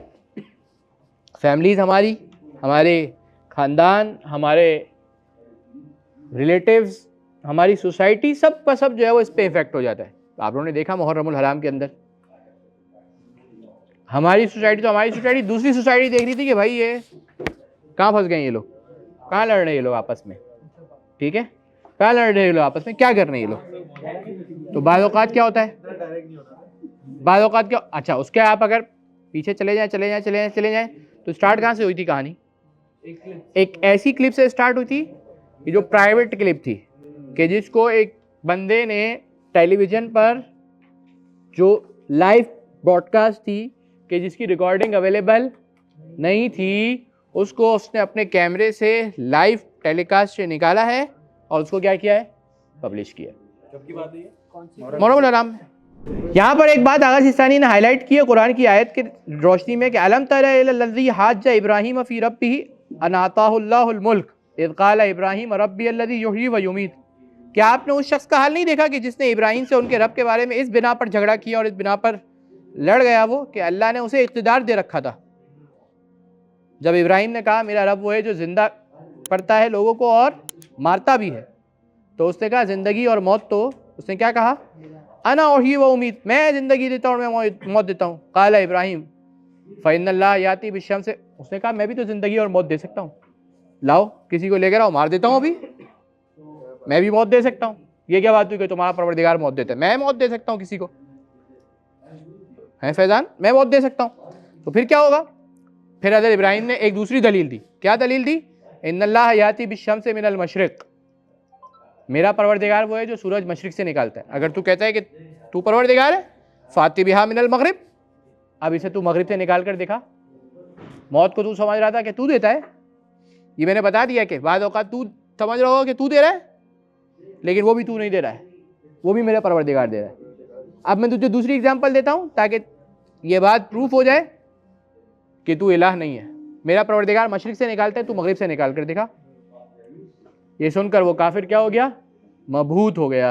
फैमिलीज़ हमारी, हमारे ख़ानदान, हमारे रिलेटिव्स, हमारी सोसाइटी, सब का सब जो है वो इस पे इफ़ेक्ट हो जाता है। आप लोगों ने देखा मुहर्रमुल हराम के अंदर हमारी सोसाइटी, तो हमारी सोसाइटी दूसरी सोसाइटी देख रही थी कि भाई ये कहाँ फंस गए ये लोग, कहाँ लड़ रहे हैं ये लोग आपस में, ठीक है, कहाँ लड़ रहे हैं ये लोग आपस में, क्या कर रहे हैं ये लोग। तो बाज़ औक़ात क्या होता है, बाद औक़ात क्या, अच्छा उसके आप अगर पीछे चले जाएं तो स्टार्ट कहाँ से हुई थी कहानी? एक ऐसी क्लिप से स्टार्ट हुई थी कि जो प्राइवेट क्लिप थी, कि जिसको एक बंदे ने टेलीविज़न पर जो लाइव ब्रॉडकास्ट थी कि जिसकी रिकॉर्डिंग अवेलेबल नहीं थी, उसको उसने अपने कैमरे से लाइव टेलीकास्ट से निकाला है और उसको क्या किया है? पब्लिश किया। कब की बात है ये? मौलवी आराम। यहाँ पर एक बात आगा सिस्तानी ने हाईलाइट की है कुरान की आयत के रोशनी में कि अलम तरा इलल्लज़ी हाज्जा इब्राहीम फ़ी रब्बिही अन आताहुल्लाहुल मुल्क इज़ क़ाला इब्राहीम रब्बी अल्लज़ी युहयी व युमीत। क्या आपने उस शख्स का हाल नहीं देखा कि जिसने इब्राहीम से उनके रब के बारे में इस बिना पर झगड़ा किया और इस बिना पर लड़ गया वो कि अल्लाह ने उसे इक़्तिदार दे रखा था। जब इब्राहीम ने कहा मेरा रब वो है जो ज़िंदा करता है लोगों को और मारता भी है, तो उसने कहा ज़िंदगी और मौत, तो उसने क्या कहा? अना और ही वो उम्मीद, मैं ज़िंदगी देता हूँ, मैं मौत देता हूँ। काला इब्राहीम फ़इन्नल्लाह याती बिश्शम्स से, उसने कहा मैं भी तो ज़िंदगी और मौत दे सकता हूँ, लाओ किसी को लेकर आओ, मार देता हूँ, अभी मैं भी मौत दे सकता हूँ। ये क्या बात हुई कि तुम्हारा परवरदिगार मौत देता है? मैं मौत दे सकता हूँ किसी को, है फैज़ान, मैं मौत दे सकता हूँ। तो फिर क्या होगा? फिर हज़रत इब्राहीम ने एक दूसरी दलील दी। क्या दलील दी? इन्नल्लाह याती बिश्शम्स मिनल मशरिक़, मेरा परवरदिगार वो है जो सूरज मशरिक़ से निकालता है। अगर तू कहता है कि तू परवरदिगार है, फ़ाति बिहा मिनल मग़रिब, अब इसे तू मग़रिब से निकाल कर दिखा। मौत को तू समझ रहा था कि तू देता है, ये मैंने बता दिया कि बाद औक़ात तू समझ रहा हो कि तू दे रहा है, लेकिन वो भी तू नहीं दे रहा है, वो भी मेरा परवरदिगार दे रहा है। अब मैं तुझे दूसरी एग्जाम्पल देता हूँ ताकि ये बात प्रूफ हो जाए कि तू इलाह नहीं है। मेरा परवरदिगार मशरिक़ से निकालता है, तू मग़रिब से निकाल कर दिखा। ये सुनकर वो काफिर क्या हो गया? मबहूत हो गया।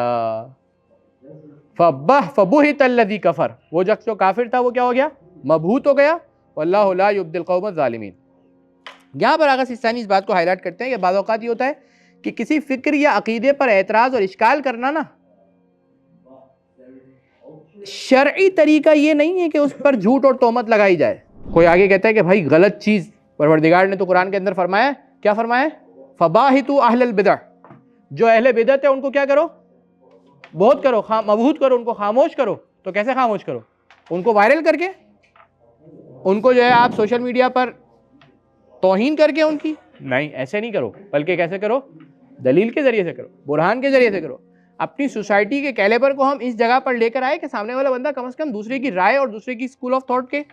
फबुहितल्लज़ी कफ़र, वो शख्स जो काफिर था वो क्या हो गया? मबहूत हो गया। वल्लाहु ला युब्दिल क़ौमज़ ज़ालिमीन। यहाँ पर आगा सिस्तानी इस बात को हाईलाइट करते हैं कि बाज़ औक़ात ये होता है कि किसी फ़िक्र या अक़ीदे पर एतराज़ और इश्काल करना ना, शरई तरीका ये नहीं है कि उस पर झूठ और तोहमत लगाई जाए। कोई आगे कहता है कि भाई गलत चीज़, परवरदिगार ने तो कुरान के अंदर फरमाया, क्या फरमाया? फ़बाहितु अहलल बिदअ, जो अहले बिदअत है उनको क्या करो? बहुत करो, मबहूत करो, उनको खामोश करो। तो कैसे खामोश करो? उनको वायरल करके, उनको जो है आप सोशल मीडिया पर तौहीन करके उनकी, नहीं ऐसे नहीं करो, बल्कि कैसे करो? दलील के ज़रिए से करो, बुरहान के ज़रिए से करो। अपनी सोसाइटी के कैलेबर को हम इस जगह पर लेकर आए कि सामने वाला बंदा कम से कम दूसरे की राय और दूसरे की स्कूल ऑफ थॉट के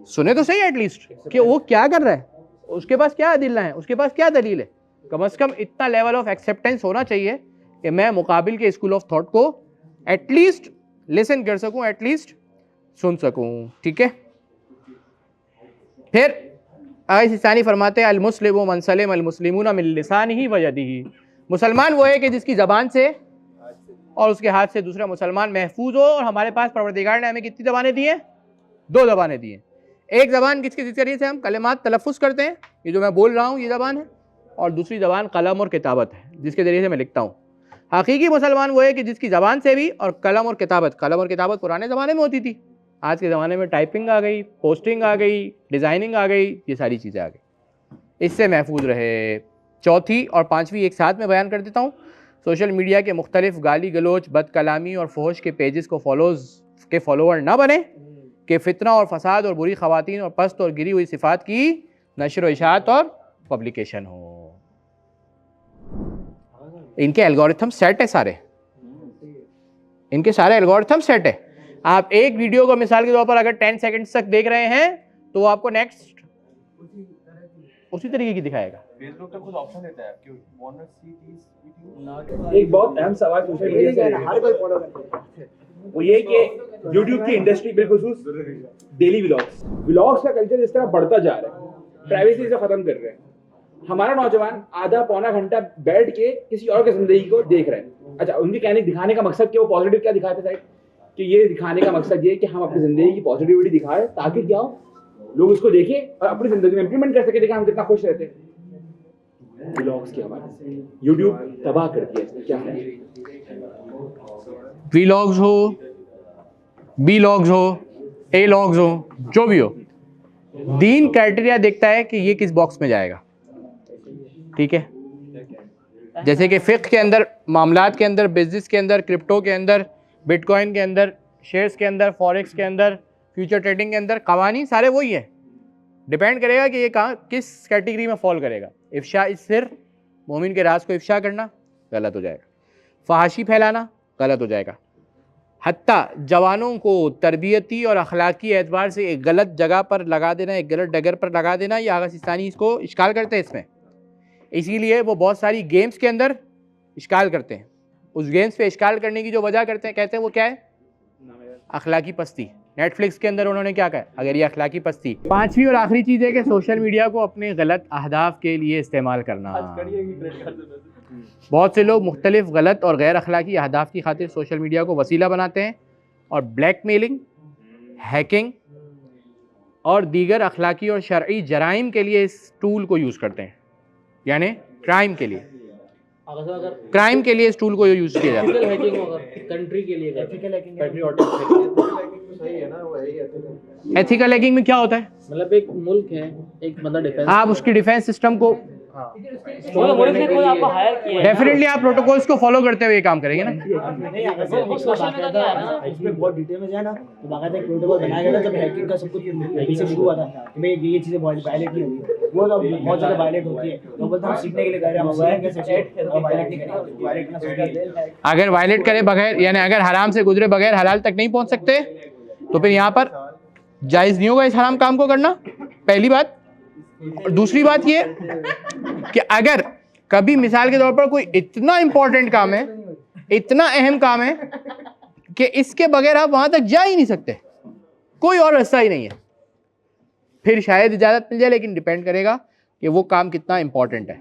सुने तो सही एटलीस्ट कि वो क्या कर रहा है, उसके पास क्या अदिल्ला है, उसके पास क्या दलील है। कम से कम इतना लेवल ऑफ एक्सेप्टेंस होना चाहिए कि मैं मुकाबिल के स्कूल ऑफ थॉट को एटलीस्ट लिसन कर सकूं, एटलीस्ट सुन सकूं। ठीक है। फिर आयसानी फरमाते हैं अल-मुस्लिमु मन सलिम अल-मुस्लिमूना मिन लिसानिही व यदिही, मुसलमान वो है कि जिसकी ज़बान से और उसके हाथ से दूसरा मुसलमान महफूज हो। और हमारे पास परवरदिगार ने हमें कितनी ज़बानें दी हैं? 2 ज़बानें दी हैं। एक ज़बान किसके ज़रिए से हम कलिमात तलफ़ुज़ करते हैं, ये जो मैं बोल रहा हूँ ये ज़बान है, और दूसरी ज़बान कलम और किताबत है, जिसके ज़रिए से मैं लिखता हूँ। हकीकी मुसलमान वो है कि जिसकी ज़बान से भी और कलम और किताबत पुराने ज़माने में होती थी, आज के ज़माने में टाइपिंग आ गई, पोस्टिंग आ गई, डिज़ाइनिंग आ गई, ये सारी चीज़ें आ गई, इससे महफूज रहे। चौथी और पाँचवीं एक साथ में बयान कर देता हूँ। सोशल मीडिया के मुख्तलिफ गाली गलोच, बद कलामी और फहश के पेजेस को फॉलोअर ना बने कि फितना और फसाद और बुरी ख़वातीन और पस्त और गिरी हुई सिफ़ात की नशर व इशाअत और पब्लिकेशन हो। इनके एल्गोरिथम सेट है, सारे इनके सारे एल्गोरिथम सेट है। आप एक वीडियो को मिसाल के तौर पर अगर 10 सेकंड्स तक देख रहे हैं तो वो आपको नेक्स्ट उसी तरीके की दिखाएगा। फेसबुक तो खुद ऑप्शन देता है कि want to see this video. एक बहुत अहम सवाल सोशल मीडिया से हर कोई फॉलो करता है, वो ये कि YouTube की इंडस्ट्री बिलखुसूस डेली व्लॉग्स का कल्चर इस तरह बढ़ता जा रहा है, प्राइवेसी से खत्म कर रहे हैं। हमारा नौजवान आधा पौना घंटा बैठ के किसी और की जिंदगी को देख रहे हैं। अच्छा, उनके कहने दिखाने का मकसद क्या, वो पॉजिटिव क्या दिखाते साइड कि ये दिखाने का मकसद ये कि हम अपनी जिंदगी की पॉजिटिविटी दिखाएं ताकि क्या हो, लोग उसको देखें और अपनी जिंदगी में इंप्लीमेंट कर सके, देखें हम कितना खुश रहते हैं। व्लॉग्स की हमारे YouTube तबाह कर दिया इसने, क्या है? वीलॉग्स हो, बीलॉग्स हो, ए-लॉग्स हो, जो भी हो, दीन क्राइटेरिया देखता है कि ये किस बॉक्स में जाएगा। ठीक है, जैसे कि फ़िक़्ह के अंदर, मामलात के अंदर, बिजनेस के अंदर, क्रिप्टो के अंदर, बिटकॉइन के अंदर शेयर्स के अंदर, फॉरेक्स के अंदर, फ्यूचर ट्रेडिंग के अंदर कवानीन सारे वही है। डिपेंड करेगा कि ये कहाँ किस कैटेगरी में फॉल करेगा। इफ्शा सिर, मोमिन के राज को इफ्शा करना गलत हो जाएगा, फहाशी फैलाना गलत हो जाएगा, हत्ता जवानों को तरबियती और अखलाकी एतबार से एक गलत जगह पर लगा देना, एक गलत डगर पर लगा देना, ये आगा सिस्तानी इसको इश्काल करते हैं इसमें। इसीलिए वो बहुत सारी गेम्स के अंदर इश्काल करते हैं। उस गेम्स पे इश्काल करने की जो वजह करते हैं, कहते हैं वो क्या है, अखलाकी पस्ती। नेटफ्लिक्स के अंदर उन्होंने क्या कहा, अगर ये अखलाकी पस्ती। पांचवी और आखिरी चीज़ है कि सोशल मीडिया को अपने गलत अहदाफ के लिए इस्तेमाल करना। बहुत से लोग मुख्तलिफ गलत और गैर अखलाकी अहदाफ की खातिर सोशल मीडिया को वसीला बनाते हैं और ब्लैकमेलिंग, हैकिंग और दीगर अखलाकी और शरई जराइम के लिए इस टूल को यूज़ करते हैं। यानी क्राइम के लिए, क्राइम के लिए इस टूल को यूज़ किया जाता है। कंट्री के लिए सही है ना, वो है ही ethical। एथिकल हैकिंग में क्या होता है, मतलब एक मुल्क है, एक मतलब डिफेंस, आप उसकी डिफेंस सिस्टम को डेफिनेटली आप प्रोटोकॉल्स को फॉलो करते हुए ये काम करेंगे ना। इसमें बहुत डिटेल में जाए ना तो बाकायदा एक प्रोटोकॉल बनाया गया था जब हैकिंग का सब कुछ से शुरू हुआ था कि भाई ये चीजें वायलेट नहीं होगी, वो तो बहुत ज़्यादा वायलेट होती है। तो बोलते हम सीखने के लिए कह रहे हैं, हम वायलेट कैसे और वायलेट नहीं करेंगे, वायलेट करना सीखेंगे। अगर वायलेट करे बगैर, यानी अगर हराम से गुजरे बगैर हलाल तक नहीं पहुंच सकते तो फिर यहाँ पर जायज़ नहीं होगा इस हराम काम को करना, पहली बात। और दूसरी बात ये कि अगर कभी मिसाल के तौर पर कोई इतना इंपॉर्टेंट काम है, इतना अहम काम है कि इसके बगैर आप वहां तक जा ही नहीं सकते, कोई और रास्ता ही नहीं है, फिर शायद इजाज़त मिल जाए, लेकिन डिपेंड करेगा कि वो काम कितना इंपॉर्टेंट है।